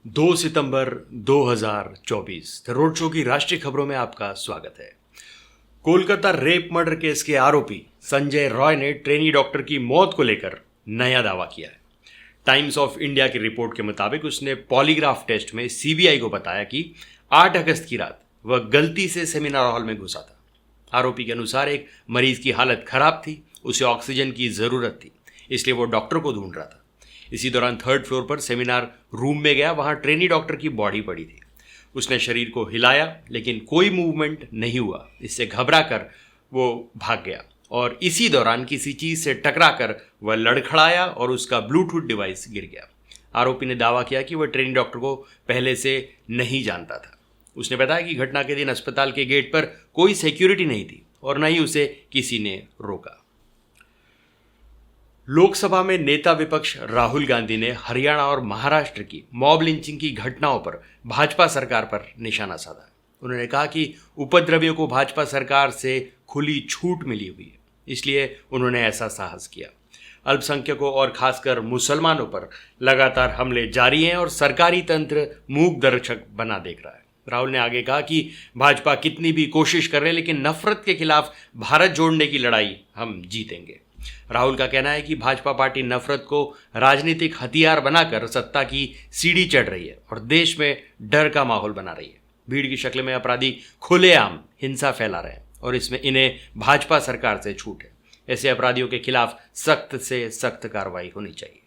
2 September 2024 the road show की राष्ट्रीय खबरों में आपका स्वागत है। कोलकाता रेप मर्डर केस के आरोपी संजय रॉय ने ट्रेनी डॉक्टर की मौत को लेकर नया दावा किया है। टाइम्स ऑफ इंडिया की रिपोर्ट के मुताबिक उसने पॉलीग्राफ टेस्ट में सीबीआई को बताया कि 8 अगस्त की रात वह गलती से सेमिनार हॉल में घुसा था। आरोपी के अनुसार एक मरीज की हालत खराब थी, उसे ऑक्सीजन की जरूरत थी, इसलिए वो डॉक्टर को ढूंढ रहा था। इसी दौरान 3rd फ्लोर पर सेमिनार रूम में गया, वहां ट्रेनी डॉक्टर की बॉडी पड़ी थी। उसने शरीर को हिलाया लेकिन कोई मूवमेंट नहीं हुआ। इससे घबरा कर वो भाग गया और इसी दौरान किसी चीज से टकराकर वह लड़खड़ाया और उसका ब्लूटूथ डिवाइस गिर गया। आरोपी ने दावा किया कि वह ट्रेनी डॉक्टर को पहले से नहीं जानता था। उसने बताया कि घटना के दिन अस्पताल के गेट पर कोई सिक्योरिटी नहीं थी और न ही उसे किसी ने रोका। लोकसभा में नेता विपक्ष राहुल गांधी ने हरियाणा और महाराष्ट्र की मॉब लिंचिंग की घटनाओं पर भाजपा सरकार पर निशाना साधा। उन्होंने कहा कि उपद्रवियों को भाजपा सरकार से खुली छूट मिली हुई है, इसलिए उन्होंने ऐसा साहस किया। अल्पसंख्यकों और खासकर मुसलमानों पर लगातार हमले जारी हैं और सरकारी तंत्र मूक दर्शक बना देख रहा है। राहुल ने आगे कहा कि भाजपा कितनी भी कोशिश कर रहे हैं, लेकिन नफरत के खिलाफ भारत जोड़ने की लड़ाई हम जीतेंगे। राहुल का कहना है कि भाजपा पार्टी नफरत को राजनीतिक हथियार बनाकर सत्ता की सीढ़ी चढ़ रही है और देश में डर का माहौल बना रही है। भीड़ की शक्ल में अपराधी खुलेआम हिंसा फैला रहे हैं और इसमें इन्हें भाजपा सरकार से छूट है। ऐसे अपराधियों के खिलाफ सख्त से सख्त कार्रवाई होनी चाहिए।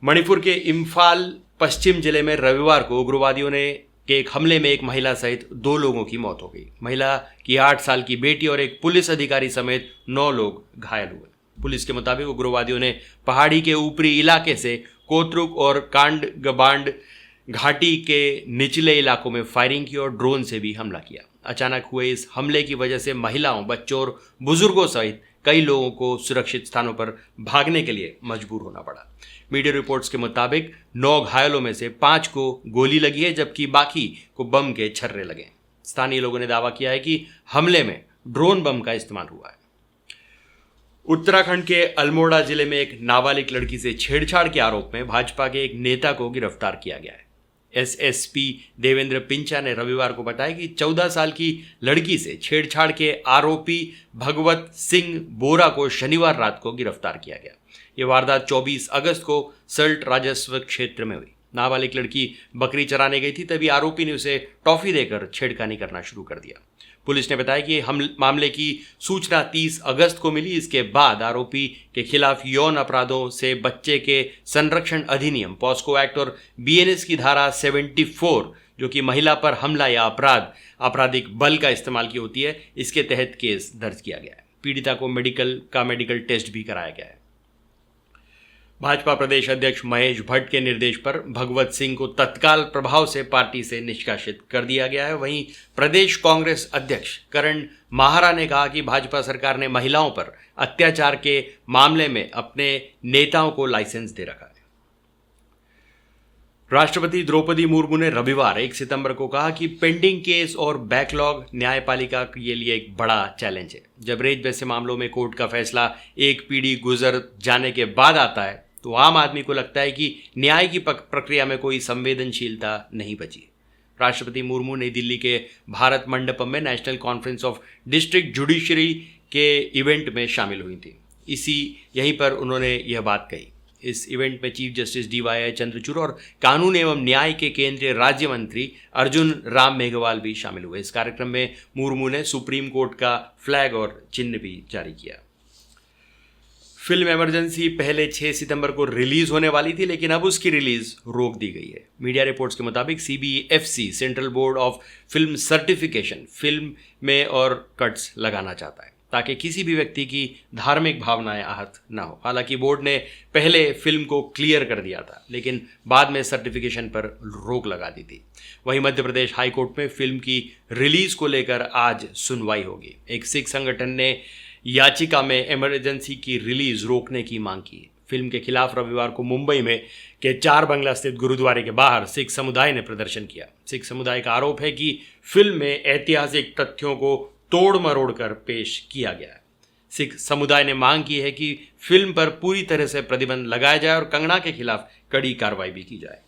मणिपुर के इम्फाल पश्चिम जिले में रविवार को उग्रवादियों ने के एक हमले में एक महिला सहित 2 लोगों की मौत हो गई। महिला की 8 साल की बेटी और एक पुलिस अधिकारी समेत 9 लोग घायल हुए। पुलिस के मुताबिक उग्रवादियों ने पहाड़ी के ऊपरी इलाके से कोतरुक और कांडगबांड घाटी के निचले इलाकों में फायरिंग की और ड्रोन से भी हमला किया। अचानक हुए इस हमले की वजह से महिलाओं, बच्चों और बुजुर्गों सहित कई लोगों को सुरक्षित स्थानों पर भागने के लिए मजबूर होना पड़ा। मीडिया रिपोर्ट्स के मुताबिक 9 घायलों में से 5 को गोली लगी है, जबकि बाकी को बम के छर्रे लगे। स्थानीय लोगों ने दावा किया है कि हमले में ड्रोन बम का इस्तेमाल हुआ है। उत्तराखंड के अल्मोड़ा जिले में एक नाबालिग लड़की से छेड़छाड़ के आरोप में भाजपा के एक नेता को गिरफ्तार किया गया है। एसएसपी देवेंद्र पिंचा ने रविवार को बताया कि 14 साल की लड़की से छेड़छाड़ के आरोपी भगवत सिंह बोरा को शनिवार रात को गिरफ्तार किया गया। ये वारदात 24 अगस्त को सल्ट राजस्व क्षेत्र में हुई। नाबालिग लड़की बकरी चराने गई थी, तभी आरोपी ने उसे टॉफी देकर छेड़खानी करना शुरू कर दिया। पुलिस ने बताया कि मामले की सूचना 30 अगस्त को मिली। इसके बाद आरोपी के खिलाफ यौन अपराधों से बच्चे के संरक्षण अधिनियम, पॉस्को एक्ट और बीएनएस की धारा 74, जो कि महिला पर हमला या आपराधिक बल का इस्तेमाल की होती है, इसके तहत केस दर्ज किया गया है। पीड़िता को मेडिकल टेस्ट भी कराया गया है। भाजपा प्रदेश अध्यक्ष महेश भट्ट के निर्देश पर भगवत सिंह को तत्काल प्रभाव से पार्टी से निष्कासित कर दिया गया है। वहीं प्रदेश कांग्रेस अध्यक्ष करण माहरा ने कहा कि भाजपा सरकार ने महिलाओं पर अत्याचार के मामले में अपने नेताओं को लाइसेंस दे रखा है। राष्ट्रपति द्रौपदी मुर्मू ने रविवार 1 सितंबर को कहा कि पेंडिंग केस और बैकलॉग न्यायपालिका के लिए एक बड़ा चैलेंज है। जब रेज जैसे मामलों में कोर्ट का फैसला एक पीढ़ी गुजर जाने के बाद आता है तो आम आदमी को लगता है कि न्याय की प्रक्रिया में कोई संवेदनशीलता नहीं बची। राष्ट्रपति मुर्मू नई दिल्ली के भारत मंडपम में national conference of district judiciary के इवेंट में शामिल हुई थी। यहीं पर उन्होंने यह बात कही। इस इवेंट में चीफ जस्टिस DY चंद्रचूड़ और कानून एवं न्याय के केंद्रीय राज्य मंत्री अर्जुन राम मेघवाल भी शामिल हुए। इस कार्यक्रम में मुर्मू ने सुप्रीम कोर्ट का फ्लैग और चिन्ह भी जारी किया। फिल्म इमरजेंसी पहले 6 सितंबर को रिलीज होने वाली थी, लेकिन अब उसकी रिलीज रोक दी गई है। मीडिया रिपोर्ट्स के मुताबिक CBFC central board of film certification film में और कट्स लगाना चाहता है ताकि किसी भी व्यक्ति की धार्मिक भावनाएं आहत न हो। हालांकि बोर्ड ने पहले फिल्म को क्लियर कर दिया था, लेकिन बाद में सर्टिफिकेशन पर रोक लगा दी थी। वहीं मध्य प्रदेश हाई कोर्ट में फिल्म की रिलीज को लेकर आज सुनवाई होगी। एक सिख संगठन ने याचिका में इमरजेंसी की रिलीज रोकने की मांग की। फिल्म के खिलाफ रविवार को मुंबई में के 4 बंगला स्थित गुरुद्वारे के बाहर सिख समुदाय ने प्रदर्शन किया। सिख समुदाय का आरोप है कि फिल्म में ऐतिहासिक तथ्यों को तोड़ मरोड़ कर पेश किया गया है। सिख समुदाय ने मांग की है कि फिल्म पर पूरी तरह से प्रतिबंध लगाया जाए और कंगना के खिलाफ कड़ी कार्रवाई भी की जाए।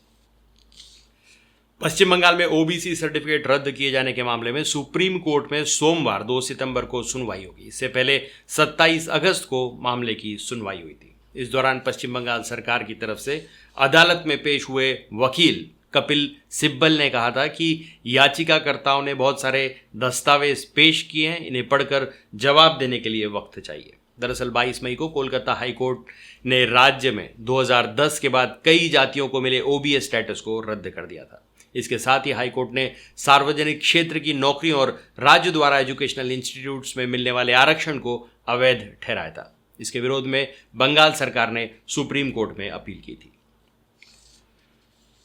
पश्चिम बंगाल में ओबीसी सर्टिफिकेट रद्द किए जाने के मामले में सुप्रीम कोर्ट में सोमवार 2 सितंबर को सुनवाई होगी। इससे पहले 27 अगस्त को मामले की सुनवाई हुई थी। इस दौरान पश्चिम बंगाल सरकार की तरफ से अदालत में पेश हुए वकील कपिल सिब्बल ने कहा था कि याचिकाकर्ताओं ने बहुत सारे दस्तावेज पेश किए हैं, इन्हें पढ़कर जवाब देने के लिए वक्त चाहिए। दरअसल 22 मई को कोलकाता हाईकोर्ट ने राज्य में 2010 के बाद कई जातियों को मिले ओबीएस स्टेटस को रद्द कर दिया था। इसके साथ ही हाईकोर्ट ने सार्वजनिक क्षेत्र की नौकरियों और राज्य द्वारा एजुकेशनल इंस्टीट्यूट्स में मिलने वाले आरक्षण को अवैध ठहराया था। इसके विरोध में बंगाल सरकार ने सुप्रीम कोर्ट में अपील की थी।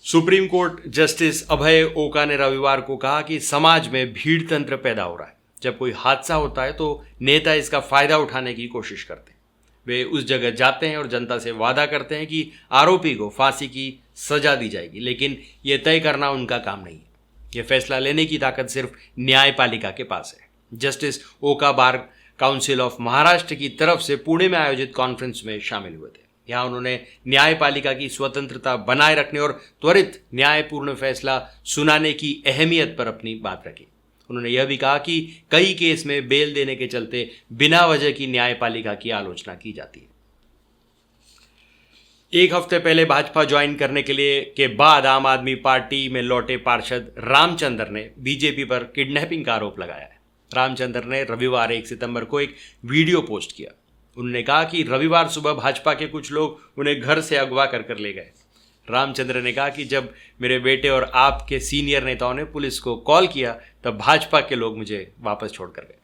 सुप्रीम कोर्ट जस्टिस अभय ओका ने रविवार को कहा कि समाज में भीड़ तंत्र पैदा हो रहा है। जब कोई हादसा होता है तो नेता इसका फायदा उठाने की कोशिश करते हैं। वे उस जगह जाते हैं और जनता से वादा करते हैं कि आरोपी को फांसी की सजा दी जाएगी, लेकिन यह तय करना उनका काम नहीं है। यह फैसला लेने की ताकत सिर्फ न्यायपालिका के पास है। जस्टिस ओका बार काउंसिल ऑफ महाराष्ट्र की तरफ से पुणे में आयोजित कॉन्फ्रेंस में शामिल हुए थे। यहाँ उन्होंने न्यायपालिका की स्वतंत्रता बनाए रखने और त्वरित न्यायपूर्ण फैसला सुनाने की अहमियत पर अपनी बात रखी। उन्होंने यह भी कहा कि कई केस में बेल देने के चलते बिना वजह की न्यायपालिका की आलोचना की जाती है। एक हफ्ते पहले भाजपा ज्वाइन करने के बाद आम आदमी पार्टी में लौटे पार्षद रामचंद्र ने बीजेपी पर किडनैपिंग का आरोप लगाया है। रामचंद्र ने रविवार 1 सितंबर को एक वीडियो पोस्ट किया। उन्होंने कहा कि रविवार सुबह भाजपा के कुछ लोग उन्हें घर से अगवा कर ले गए। रामचंद्र ने कहा कि जब मेरे बेटे और आपके सीनियर नेताओं ने पुलिस को कॉल किया तब भाजपा के लोग मुझे वापस छोड़कर गए।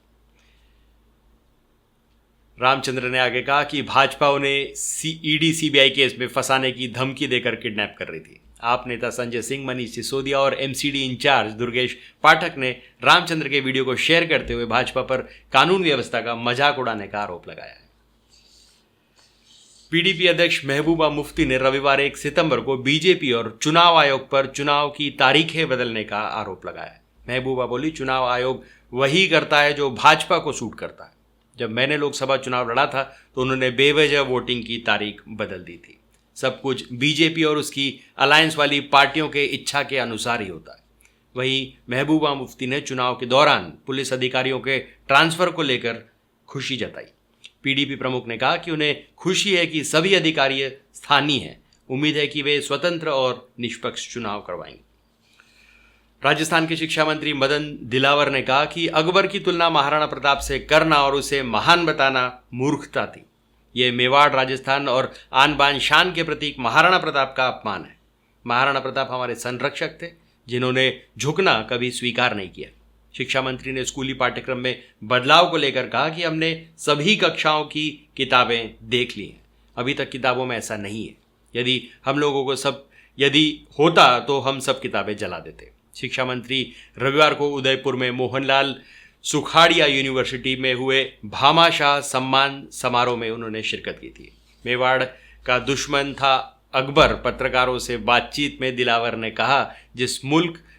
रामचंद्र ने आगे कहा कि भाजपा उन्हें ईडी सीबीआई केस में फंसाने की धमकी देकर किडनैप कर रही थी। आप नेता संजय सिंह, मनीष सिसोदिया और एमसीडी इंचार्ज दुर्गेश पाठक ने रामचंद्र के वीडियो को शेयर करते हुए भाजपा पर कानून व्यवस्था का मजाक उड़ाने का आरोप लगाया है। पीडीपी अध्यक्ष महबूबा मुफ्ती ने रविवार 1 सितंबर को बीजेपी और चुनाव आयोग पर चुनाव की तारीखें बदलने का आरोप लगाया है। महबूबा बोली, चुनाव आयोग वही करता है जो भाजपा को सूट करता है। जब मैंने लोकसभा चुनाव लड़ा था तो उन्होंने बेवजह वोटिंग की तारीख बदल दी थी। सब कुछ बीजेपी और उसकी अलायंस वाली पार्टियों के इच्छा के अनुसार ही होता है। वहीं महबूबा मुफ्ती ने चुनाव के दौरान पुलिस अधिकारियों के ट्रांसफर को लेकर खुशी जताई। पीडीपी प्रमुख ने कहा कि उन्हें खुशी है कि सभी अधिकारी स्थानीय हैं। उम्मीद है कि वे स्वतंत्र और निष्पक्ष चुनाव करवाएंगे। राजस्थान के शिक्षा मंत्री मदन दिलावर ने कहा कि अकबर की तुलना महाराणा प्रताप से करना और उसे महान बताना मूर्खता थी। ये मेवाड़, राजस्थान और आन बान शान के प्रतीक महाराणा प्रताप का अपमान है। महाराणा प्रताप हमारे संरक्षक थे जिन्होंने झुकना कभी स्वीकार नहीं किया। शिक्षा मंत्री ने स्कूली पाठ्यक्रम में बदलाव को लेकर कहा कि हमने सभी कक्षाओं की किताबें देख ली हैं। अभी तक किताबों में ऐसा नहीं है। यदि होता तो हम सब किताबें जला देते। शिक्षा मंत्री रविवार को उदयपुर में मोहनलाल सुखाड़िया यूनिवर्सिटी में हुए भामाशाह सम्मान समारोह में उन्होंने शिरकत की थी। मेवाड़ का दुश्मन था अकबर। पत्रकारों से बातचीत में दिलावर ने कहा,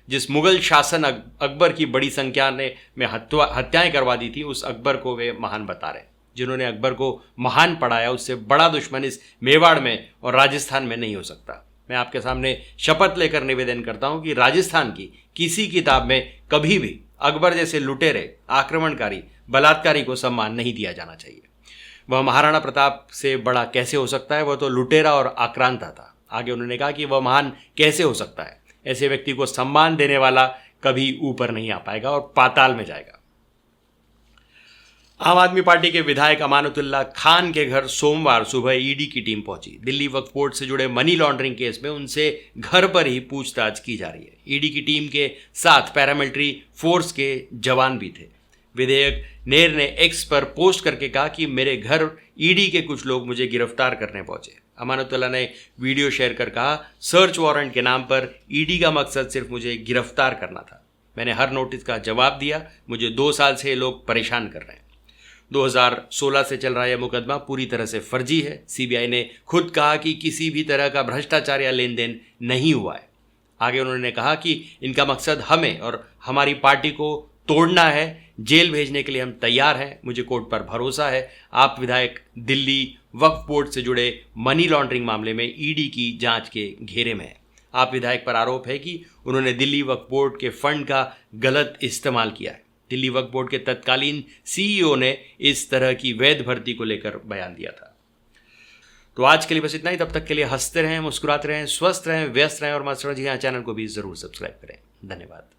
जिस मुगल शासन अकबर की बड़ी संख्या में हत्याएं करवा दी थी, उस अकबर को वे महान बता रहे। जिन्होंने अकबर को महान पढ़ाया, उससे बड़ा दुश्मन इस मेवाड़ में और राजस्थान में नहीं हो सकता। मैं आपके सामने शपथ लेकर निवेदन करता हूं कि राजस्थान की किसी किताब में कभी भी अकबर जैसे लुटेरे, आक्रमणकारी, बलात्कारी को सम्मान नहीं दिया जाना चाहिए। वह महाराणा प्रताप से बड़ा कैसे हो सकता है? वह तो लुटेरा और आक्रांता था। आगे उन्होंने कहा कि वह महान कैसे हो सकता है? ऐसे व्यक्ति को सम्मान देने वाला कभी ऊपर नहीं आ पाएगा और पाताल में जाएगा। आम आदमी पार्टी के विधायक अमानतुल्लाह खान के घर सोमवार सुबह ईडी की टीम पहुंची। दिल्ली वक्फ बोर्ड से जुड़े मनी लॉन्ड्रिंग केस में उनसे घर पर ही पूछताछ की जा रही है। ईडी की टीम के साथ पैरामिलिट्री फोर्स के जवान भी थे। विधायक नेर ने एक्स पर पोस्ट करके कहा कि मेरे घर ईडी के कुछ लोग मुझे गिरफ्तार करने पहुंचे। अमानतुल्लाह ने वीडियो शेयर कर कहा, सर्च वारंट के नाम पर ईडी का मकसद सिर्फ मुझे गिरफ्तार करना था। मैंने हर नोटिस का जवाब दिया। मुझे 2 साल से ये लोग परेशान कर रहे हैं। 2016 से चल रहा यह मुकदमा पूरी तरह से फर्जी है। सीबीआई ने खुद कहा कि किसी भी तरह का भ्रष्टाचार या लेन देन नहीं हुआ है। आगे उन्होंने कहा कि इनका मकसद हमें और हमारी पार्टी को तोड़ना है। जेल भेजने के लिए हम तैयार हैं। मुझे कोर्ट पर भरोसा है। आप विधायक दिल्ली वक्फ बोर्ड से जुड़े मनी लॉन्ड्रिंग मामले में ईडी की जांच के घेरे में हैं। आप विधायक पर आरोप है कि उन्होंने दिल्ली वक्फ बोर्ड के फंड का गलत इस्तेमाल किया है। दिल्ली वक्फ बोर्ड के तत्कालीन सीईओ ने इस तरह की वैध भर्ती को लेकर बयान दिया था। तो आज के लिए बस इतना ही। तब तक के लिए हंसते रहें, मुस्कुराते रहें, स्वस्थ रहें, व्यस्त रहें और मस्त रहें। चैनल को भी जरूर सब्सक्राइब करें। धन्यवाद।